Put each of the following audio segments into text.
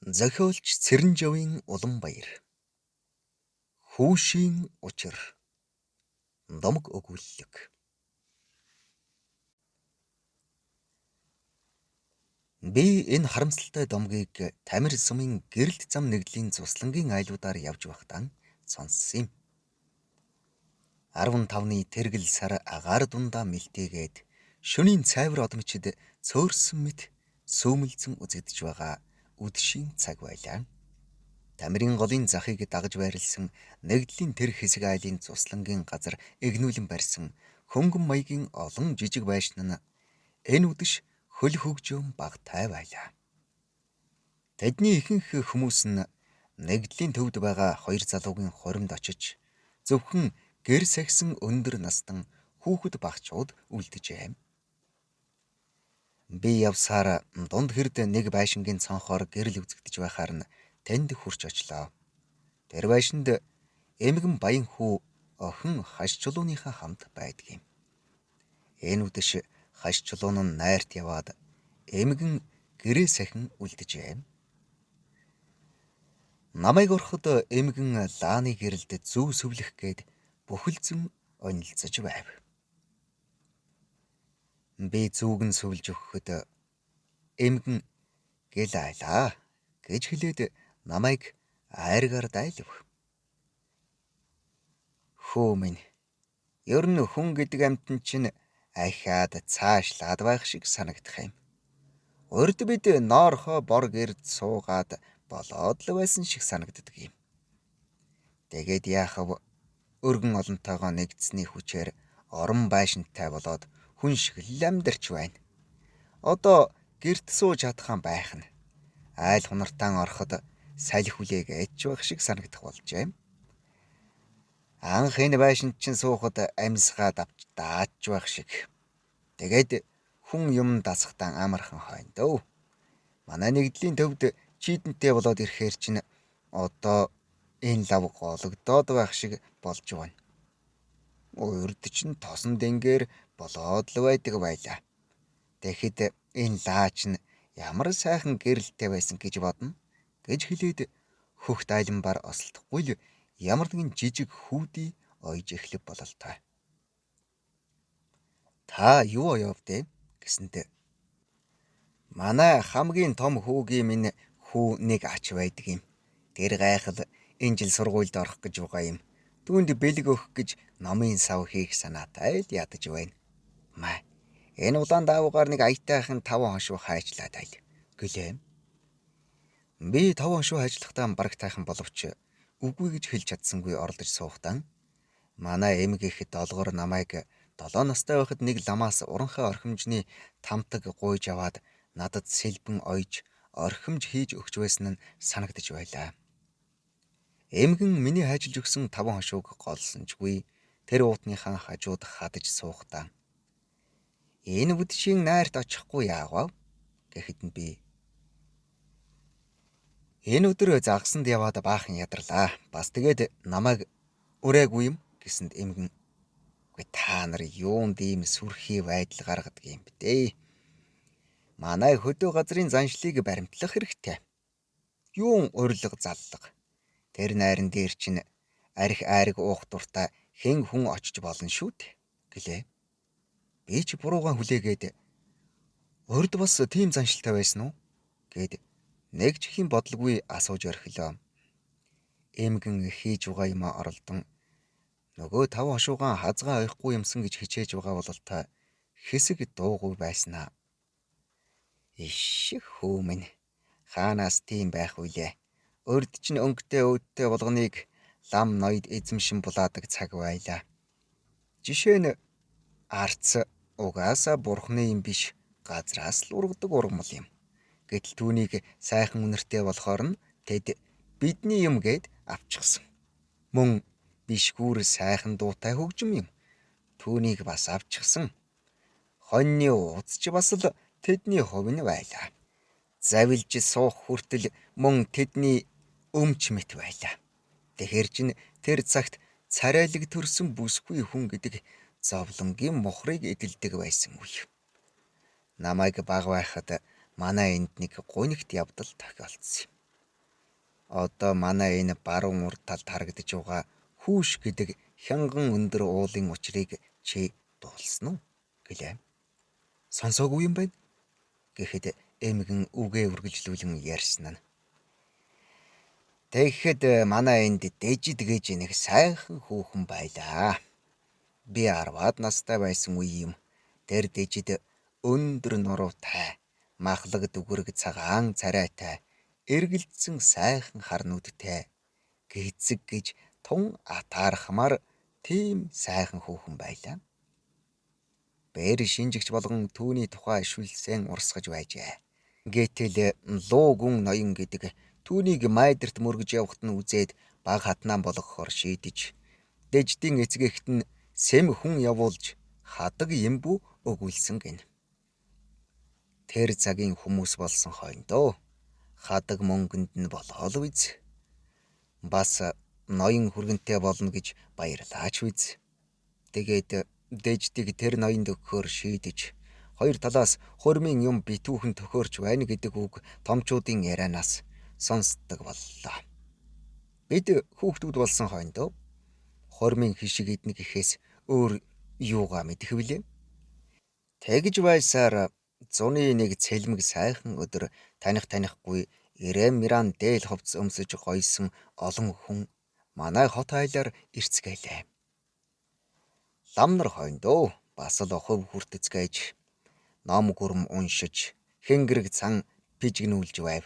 Зохиолч Цэрэнжавын Уланбаяр. Хүүшийн учир. Домог өгүүлэг. Би энэ харамсалтай домгийг Тамир сумын гэрэлт зам нэгдлийн цуслангийн айлуудаар явж байхдаа сонссон юм. 15-ны тэргэл сар агаар дундаа мэлтээгээд шөнийн цайвар одомчид цөөрсөн мэт сүүмэлзэн үзэгдэж байгаа үдшийн цаг байлаа. Тамирын голын захыг дагаж байрлсан нэгдлийн тэр хэсэг айлын цуслангийн газар эгнүүлэн барьсан хөнгөн маягийн олон жижиг байшин нь энэ үдэш хөл хөгжөөн багтай байлаа. Тэдний ихэнх хүмүүс нь нэгдлийн төвд байгаа хоёр залуугийн хоримд очиж зөвхөн гэр сахисан өндөр настан хүүхэд багчууд үлдэжээ. Би явсаар дунд хэрд нэг байшингийн цонхоор гэрэл үзэгдэж байхаар нь тэнд хурч очлоо. Тэр байшинд эмгэн баян хүү охин хаш чулууныхаа хамт байдгийн. Энэ үдэш хаш чулуун нь найрт яваад эмгэн гэрээ сахин үлдэжээ. Намайг ороход эмгэн лааны гэрэлд зүү сүвлэх гээд бүхэлдэн онилцож байв. Би зүүг нь сүвлж өгөхөд эмгэн гэл айлаа гэж хэлээд намайг айргаар дайлав. Хөө минь, ер нь хүн гэдэг амьтан чинь ахиад цаашлаад байх шиг санагдах юм. Урд бид ноорхоо бор гэрд суугаад болоод л байсан шиг санагддаг юм. Тэгээд яахав өргөн олонтойгоо нэгдсэний хүчээр орон байшинтай болоод хүн шиг л амьдарч байна. Одоо гэрт сууж чадхан байх нь айл хунартаан ороход салхи хүлээгээч байх шиг санагдах болжээ. Анх энэ байшинд чинь суухад амьсгаа давч дааж байх шиг. Тэгээд хүн юм дасахтаа амархан хойно. Манай нэгдлийн төвд чийдэнтэй болоод ирэхээр чинь одоо энэ лав гологдоод байх шиг болж байна. Урд чинь тосон дэнгээр болоод л байдаг байлаа. Тэгэхэд энэ лаач нь ямар сайхан гэрэлтэй байсан гэж бодно гэж хэлээд хөхт айланбаар осолдохгүй л ямар нэгэн жижиг хүүдий ойж эхлэх бололтой. Та юу оёов дээ гэсэнтэй. Манай хамгийн том хүүгийн минь хүү нэг ач байдаг юм. Тэр гайхал энэ жил сургуульд орох гэж байгаа юм. Түүнд бэлэг өгөх гэж номын сав хийх санаатай л ядаж байна. Маа, энэ улаан даавуугаар нэг аятайхан 5 хоншуу хайчлаад айл гэлээ. Би 5 хоншуу хайчлахдаа барагтайхан боловч үгүй гэж хэлж чадсангүй оролдож суухдаа манай эмэг их долгор намайг 7 настай байхад нэг ламаас уранхай орхимжны тамтаг гуйж аваад надад сэлбэн ойж орхимж хийж өгч байсан нь санагдаж байлаа. Эмгэн миний хайжилж өгсөн 5 хоншууг голсонжгүй тэр уутныхаа хажууд хадаж суухдаа энэ үдшийн найрт очихгүй яавав гэхэд нь би энэ өдөр загсанд яваад баахан ядарлаа. Бас тэгээд намайг ураагүй юм гэсэнд эмгэн үгүй та нар юунд ийм сүрхий байдал гаргадаг юм бэ дээ. Манай хөдөө газрын заншлыг баримтлах хэрэгтэй. Юун урилга заллага. Тэр найран дээр чинь арх айраг уух дуртай хэн хүн очиж болно шүү дээ гэлээ. Би ч буруугаан хүлээгээд урд бас тийм заншилтай байсан уу гэд нэг ч ихэн бодлогүй асууж орхилоо. Эмгэн хийж байгаа юм оролдон нөгөө 5 хошуугаан хазгаа ойхгүй юмсан гэж хичээж байгаа бололтой хэсэг дуугүй байснаа. Иш хөө минь, хаанаас тийм байх вүлээ. Урд чинь өнгөтэй өөдтэй болгоныг лам ноёд эзэмшин булаадаг цаг байлаа. Жишээ нь арц угаасаа бурхны юм биш, газраас л ургадаг ургамал юм. Гэтэл түүнийг сайхан үнэртэй болохоор нь тэд бидний юм гээд авчихсан. Мөн бишгүүр сайхан дуутай хөгжим юм. Түүнийг бас авчихсан. Хоньны ууц ч бас л тэдний хувь нь байлаа. Завилж суух хүртэл мөн тэдний өмч мэт байлаа. Тэгэхэр чин тэр цагт царайлаг төрсөн бүсгүй хүн гэдэг зовлонгийн мухрыг эдэлдэг байсан үе. Намайг баг байхад манай энд нэг гунигт явдал тохиолдсон юм. Одоо манай энэ баруун урд талд харагдаж байгаа хүүш гэдэг хянган өндөр уулын учрыг чи дуулсан уу гэлээ. Сонсоогүй юм байна гэхэд эмгэн үгээ үргэлжлүүлэн ярьсан нь. Тэгэхэд манай энд Дэжид гэж нэг сайхан хүүхэн байлаа. Би 10-аад настай байсан үе юм. Тэр Дэжид өндөр нуруутай, махлаг дүгэрэг цагаан царайтай, эргэлдсэн сайхан хар нүдтэй, гэцэг гэж тун атаархмаар тийм сайхан хүүхэн байлаа. Бээр шинжигч болгон түүний тухай шүлсэн урсгаж байжээ. Гэтэл луу гүн ноён гэдэг түүнийг майдэрт мөргөж явахт нь үзээд баг хатнаан болгохоор шийдэж Дэждийн эцгийгт нь сэм хүн явуулж хадаг юмбүү өгүүлсэн гин. Тэр цагийн хүмүүс болсон хойндоо хадаг мөнгөнд нь болоод биз. Бас ноён хүргэнтэй болно гэж баярлаач биз. Тэгээд Дэждийг тэр ноёнд өгөхөөр шийдэж хоёр талаас хурмын юм битүүхэн төхөөрч байна гэдэг үг томчуудын ярианаас сонсдог боллоо. Бид хүүхдүүд болсон хойндоо хурмын хишиг иднэ гэхээс өөр юугаа мэдэх вүлээ. Тэгж байсаар зуны нэг цэлмэг сайхан өдөр танихгүй ирэм миран дээл ховц өмсөж гойсон олон хүн манай хот айлаар ирцгээлээ. Лам нар хойндоо бас л хов хүртэцгээж ном гүрм уншиж хэнгэрэг цан пижгнүүлж байв.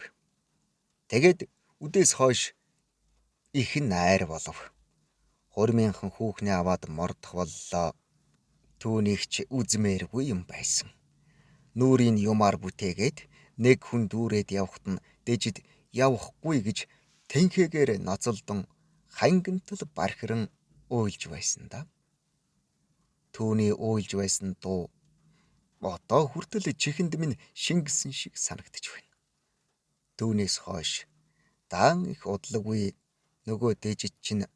Тэгээд үдээс хойш их найр болов. Хурмынхан хүүхнээ аваад мордох боллоо. Түүнийг ч үзмээргүй юм байсан. Нүрийн юмар бүтээгээд нэг хүн дүүрээд явахт нь Дэжид явахгүй гэж тэнхээгээр ноцолдон хангантал бархиран уйлж байсан да. Түүний уйлж байсан дуу одоо хүртэл чихэнд минь шингэсэн шиг санагдаж байна. Түүнээс хойш даан их удлагүй нөгөө Дэжид чинь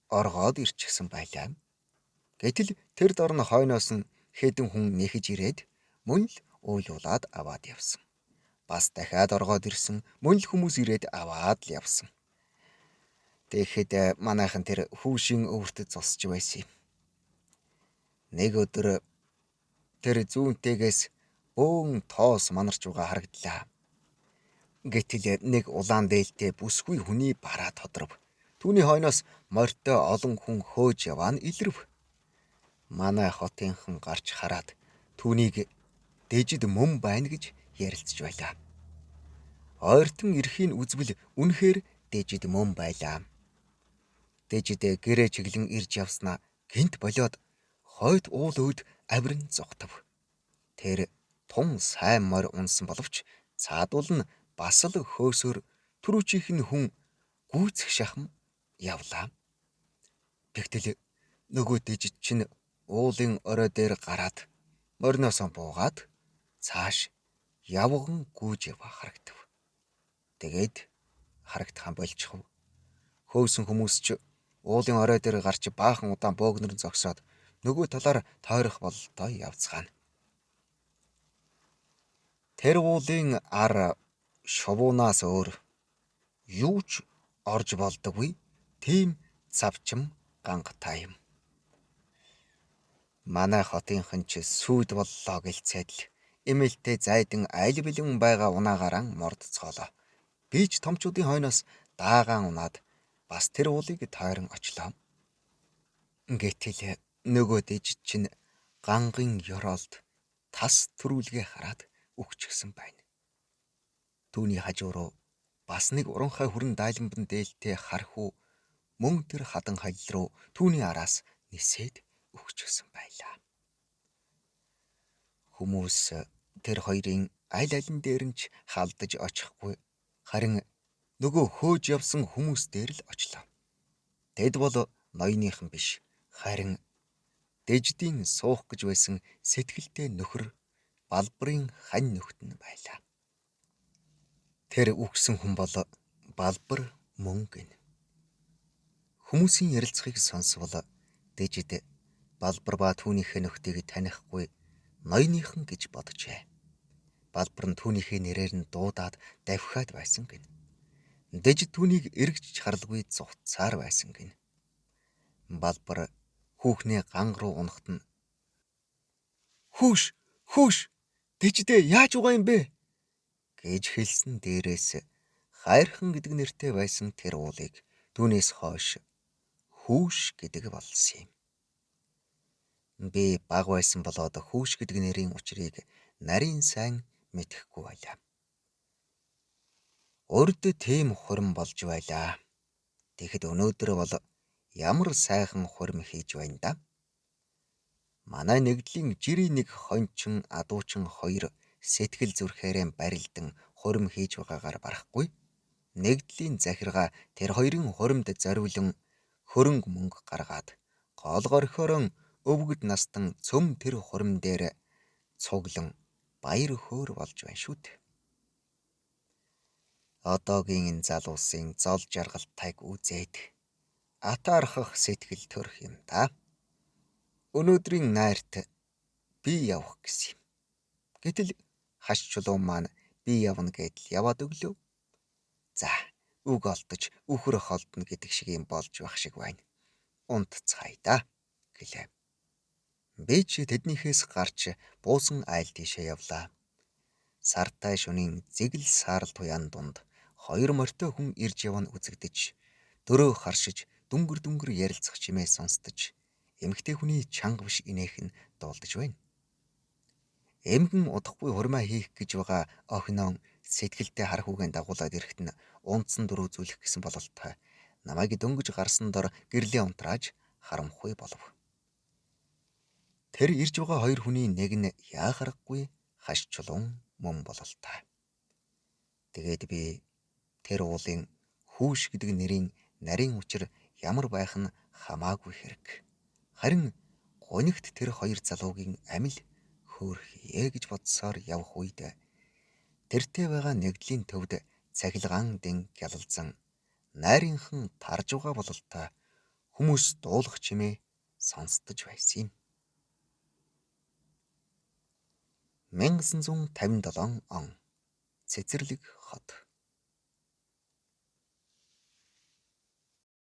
оргоод ирчихсэн байлаа. Гэтэл тэр дорн хойноос нь хэдэн хүн нэхэж ирээд мөн л уйлуулад аваад явсан. Бас дахиад оргоод ирсэн, мөн л хүмүүс ирээд аваад л явсан. Тэгэхэд манайхан тэр хүүшийн өвөрт зусж байсан юм. Нэг өдөр тэр зүүнтэйгээс бөөн тоос манарч байгаа харагдлаа. Гэтэл нэг улаан дээлтэй бүсгүй хүний бараа тодров. Түүний хойноос морьтой олон хүн хөөж яваа нь илэрв. Манай хотынхан гарч хараад түүнийг Дэжид мөн байна гэж ярилцж байлаа. Ойртон ирэхийг үзвэл үнэхээр Дэжид мөн байлаа. Дэжид гэрээ чиглэн ирж явснаа гинт болоод хойд уул өд авиран зогтов. Тэр тун сайн морь унсан боловч цаадуул нь бас л хөөсөөр түрүүчийнх нь хүн гүйцэх шахам явлаа. Тэгтэл нөгөө Дэжид чинь уулын орой дээр гараад морьноосоо буугаад цааш явган гүйж яваа харагдав. Тэгээд харагдхан болчихов. Хөөсөн хүмүүс ч уулын орой дээр гарч баахан удаан боогнор зогсоод нөгөө талаар тойрох бололтой явцгаана. Тэр уулын ар шувуунаас өөр юу ч орж болдоггүй тийм цавчим гангатай юм. Манай хотынхан ч сүйд боллоо гэлцээд л эмээлтэй зайдан аль бэлэн байгаа унаагаараа мордцоолоо. Би ч томчуудын хойноос даагаан унаад бас тэр уулыг тойрон очлоо. Гэтэл нөгөө Дэжид чинь гангын ёроолд тас төрүүлгээ хараад өгчихсэн байна. Түүний хажуу руу бас нэг уранхай хүрэн дайланбан дээлтэй хархуу мөн тэр хадан хал руу түүний араас нисээд өгчихсэн байлаа. Хүмүүс тэр хоёрын аль алин дээр нь ч халдаж очихгүй, харин нөгөө хөөж явсан хүмүүс дээр л очлоо. Тэд бол ноёныхан биш, харин Дэждийн суух гэж байсан сэтгэлтэй нөхөр Балбарын хань нөхд нь байлаа. Тэр үгсэн хүн бол Балбар мөн гин. Хүмүүсийн ярилцахыг сонсвол Дэжид Балбар ба түүнийхээ нөхдийг танихгүй ноёныхан гэж боджээ. Балбар нь түүнийхээ нэрээр нь дуудаад давхиад байсан гин. Дэжид түүнийг эргэж харалгүй зугтсаар байсан гин. Балбар хүүхнээ ган руу унахт нь "Хүүш, хүүш, дэжидээ яаж угаа юм бэ?" гэж хэлсэн дээрээс хайрхан гэдэг нэртэй байсан тэр уулыг түүнээс хойш хүүш гэдэг болсон юм. Би баг байсан болоод хүүш гэдэг нэрийн учрыг нарийн сайн мэдэхгүй байлаа. Урд тийм хурим болж байлаа. Тэгэхэд өнөөдөр бол ямар сайхан хурим хийж байна да. Манай нэгдлийн жирийн нэг хончин адуучин хоёр сэтгэл зүрхээрээ барилдан хурим хийж байгаагаар барахгүй. Нэгдлийн захиргаа тэр хоёрын хуримд зориулан хөрөнгө мөнгө гаргаад гол горхиорон өвгөд настан цөм тэр хурим дээр цуглан баяр хөөр болж байна шүү дээ. Одоогийн энэ залуусын зол жаргалтайг үзээд атаархах сэтгэл төрөх юм да. Өнөөдрийн найрт би явах гэсэн юм. Гэтэл хаш чулуун маань би явна гэдэл яваад өглөө. За, үг олдож үхэр холдно гэдэг шиг юм болж байх шиг байна. Унтцгаая да гэлээ. Би ч тэднийхээс гарч буусан айл тийшээ явлаа. Сартай шөнийн зэгэл саарл туяан дунд хоёр морьтой хүн ирж явна үзэгдэж, дөрөө харшиж дүнгэр ярилцах чимээ сонсдож, эмэгтэй хүний чанга биш инээх нь дуулдаж байна. Эмгэн удахгүй хурмаа хийх гэж байгаа охиноо сэтгэлдээ хар хүүгийн дагуулад ирэхэд нь унтсан дөрөв зүйлэх гэсэн бололтой намайг дөнгөж гарсан дор гэрлээ унтрааж харамхуй болов. Тэр ирж байгаа хоёр хүний нэг нь яахаргагүй хаш чулуун мөн бололтой. Тэгээд би тэр уулын хүүш гэдэг нэрийн нарийн учир ямар байх нь хамаагүй хэрэг. Харин гунигт тэр хоёр залуугийн амил хөөрхийе гэж бодсоор явх үед тэртээ байгаа нэгдлийн төвд цахилгаан дэн гялалзан найрынхан тарж байгаа бололтой хүмүүс дуулах чимээ сонсдож байсан юм. 1957 он Цэцэрлэг хот.